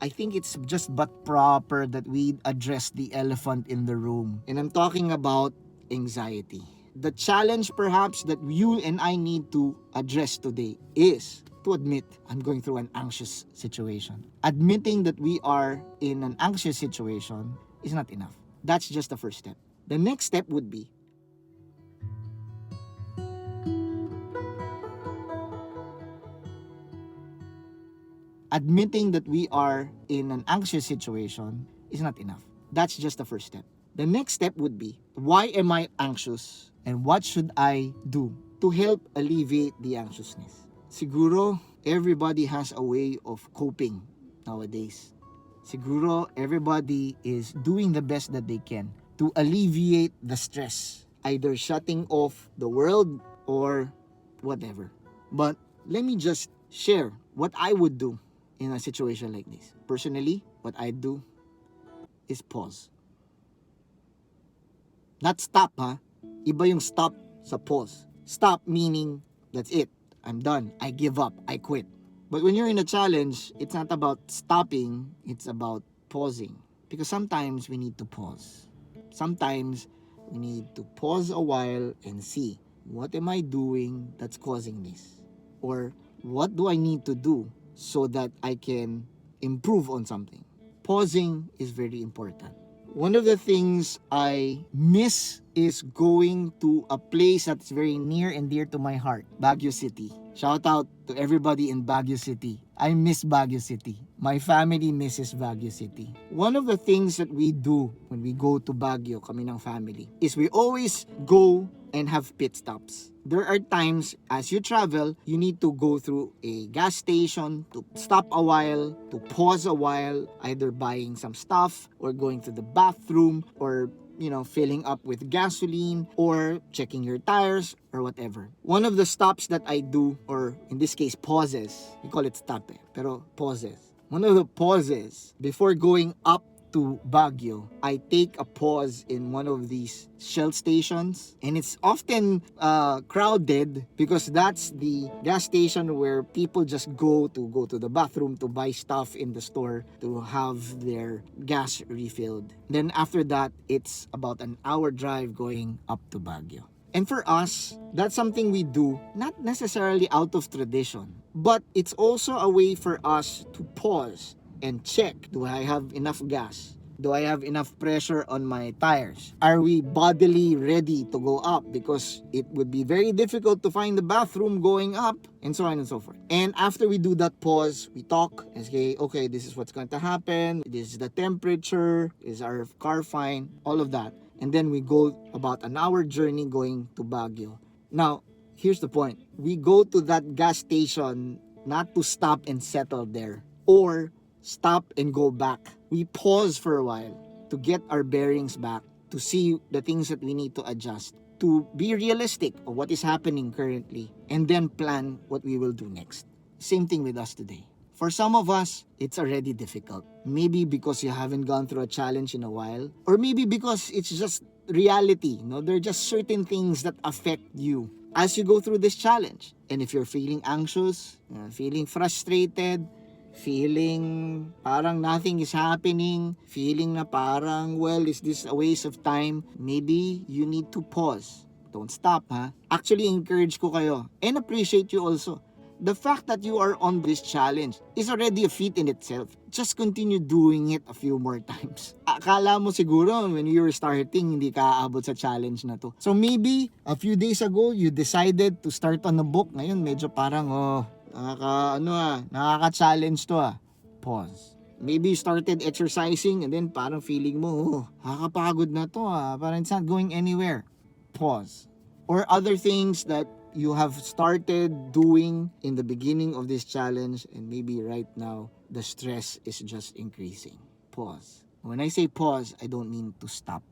I think it's just but proper that we address the elephant in the room. And I'm talking about anxiety. The challenge perhaps that you and I need to address today is to admit I'm going through an anxious situation. Admitting that we are in an anxious situation is not enough. That's just the first step. The next step would be admitting that we are in an anxious situation is not enough. That's just the first step. The next step would be, why am I anxious and what should I do to help alleviate the anxiousness? Siguro, everybody has a way of coping nowadays. Siguro, everybody is doing the best that they can to alleviate the stress, either shutting off the world or whatever. But let me just share what I would do in a situation like this. Personally, what I do is pause. Not stop, ha? Iba yung stop sa pause. Stop meaning, that's it. I'm done. I give up. I quit. But when you're in a challenge, it's not about stopping. It's about pausing. Because sometimes we need to pause. Sometimes we need to pause a while and see, what am I doing that's causing this? Or what do I need to do so that I can improve on something? Pausing is very important. One of the things I miss is going to a place that's very near and dear to my heart, Baguio City. Shout out to everybody in Baguio City. I miss Baguio City. My family misses Baguio City. One of the things that we do when we go to Baguio, kami ng family, is we always go and have pit stops. There are times as you travel, you need to go through a gas station to stop a while, to pause a while, either buying some stuff or going to the bathroom or filling up with gasoline or checking your tires or whatever. One of the stops that I do, or in this case pauses, we call it stop pero pauses. One of the pauses before going up to Baguio, I take a pause in one of these Shell stations, and it's often crowded because that's the gas station where people just go to the bathroom to buy stuff in the store to have their gas refilled. Then after that, it's about an hour drive going up to Baguio. And for us, that's something we do, not necessarily out of tradition, but it's also a way for us to pause and check, do I have enough gas? Do I have enough pressure on my tires? Are we bodily ready to go up? Because it would be very difficult to find the bathroom going up, and so on and so forth. And after we do that pause, we talk and say, okay, this is what's going to happen. This is the temperature. Is our car fine? All of that. And then we go about an hour journey going to Baguio. Now, here's the point. We go to that gas station not to stop and settle there or stop and go back. We pause for a while to get our bearings back, to see the things that we need to adjust, to be realistic of what is happening currently, and then plan what we will do next. Same thing with us today. For some of us, it's already difficult. Maybe because you haven't gone through a challenge in a while, or maybe because it's just reality. There are just certain things that affect you as you go through this challenge. And if you're feeling anxious, feeling frustrated, feeling parang nothing is happening, feeling na parang, well, is this a waste of time? Maybe you need to pause. Don't stop, ha? Actually, encourage ko kayo and appreciate you also. The fact that you are on this challenge is already a feat in itself. Just continue doing it a few more times. Akala mo siguro when you were starting, hindi ka aabot sa challenge na to. So maybe a few days ago, you decided to start on a book. Ngayon, medyo parang, nakaka-challenge to Pause. Maybe you started exercising and then parang feeling mo, nakakapagod na to parang it's not going anywhere. Pause. Or other things that you have started doing in the beginning of this challenge and maybe right now the stress is just increasing. Pause. When I say pause, I don't mean to stop.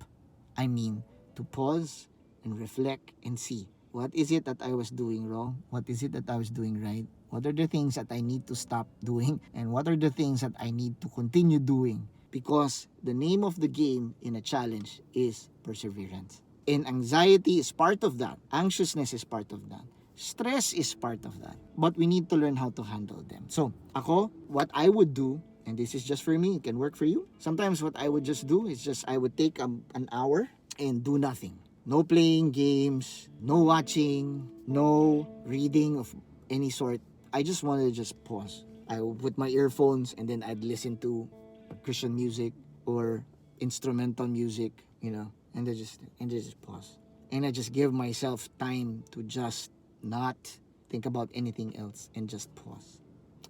I mean to pause and reflect and see, what is it that I was doing wrong? What is it that I was doing right? What are the things that I need to stop doing? And what are the things that I need to continue doing? Because the name of the game in a challenge is perseverance. And anxiety is part of that. Anxiousness is part of that. Stress is part of that. But we need to learn how to handle them. So, ako, what I would do And this is just for me. It can work for you. Sometimes what I would just do is I would take an hour and do nothing. No playing games, no watching, no reading of any sort. I just wanted to just pause. I would put my earphones and then I'd listen to Christian music or instrumental music, and I just pause. And I just give myself time to just not think about anything else and just pause.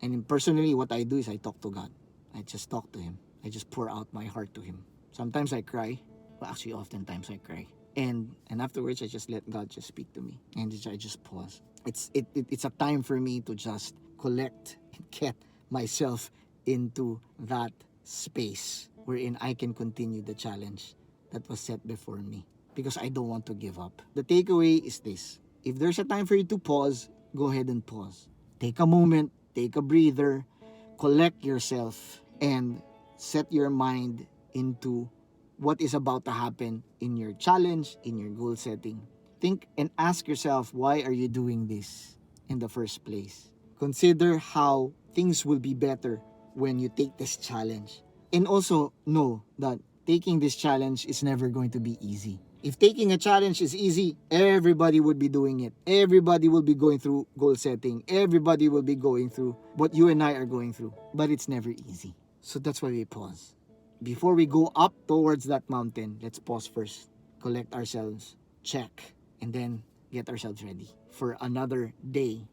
And personally, what I do is I talk to God. I just talk to Him. I just pour out my heart to Him. Sometimes I cry. Well, actually, oftentimes I cry. And afterwards, I just let God just speak to me. And I just pause. It's a time for me to just collect and get myself into that space wherein I can continue the challenge that was set before me. Because I don't want to give up. The takeaway is this. If there's a time for you to pause, go ahead and pause. Take a moment, take a breather, collect yourself, and set your mind into what is about to happen in your challenge, in your goal setting. Think and ask yourself, why are you doing this in the first place? Consider how things will be better when you take this challenge. And also know that taking this challenge is never going to be easy. If taking a challenge is easy, everybody would be doing it. Everybody will be going through goal setting. Everybody will be going through what you and I are going through. But it's never easy. So that's why we pause. Before we go up towards that mountain, let's pause first. Collect ourselves, check, and then get ourselves ready for another day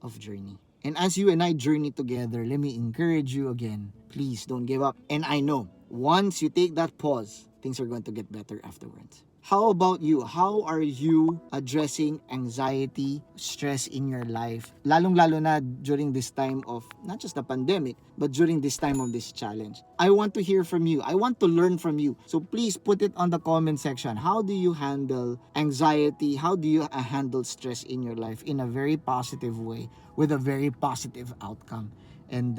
of journey. And as you and I journey together, let me encourage you again. Please don't give up. And I know, once you take that pause, things are going to get better afterwards. How about you? How are you addressing anxiety, stress in your life? Lalong-lalo na during this time of not just the pandemic, but during this time of this challenge. I want to hear from you. I want to learn from you. So please put it on the comment section. How do you handle anxiety? How do you handle stress in your life in a very positive way with a very positive outcome? And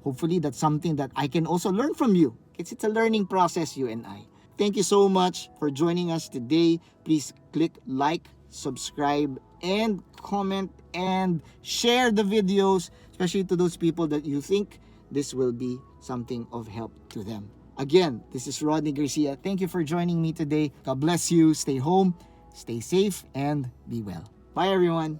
hopefully that's something that I can also learn from you. It's a learning process, you and I. Thank you so much for joining us today. Please click like, subscribe, and comment, and share the videos, especially to those people that you think this will be something of help to them. Again, this is Rodney Garcia. Thank you for joining me today. God bless you. Stay home, stay safe, and be well. Bye, everyone.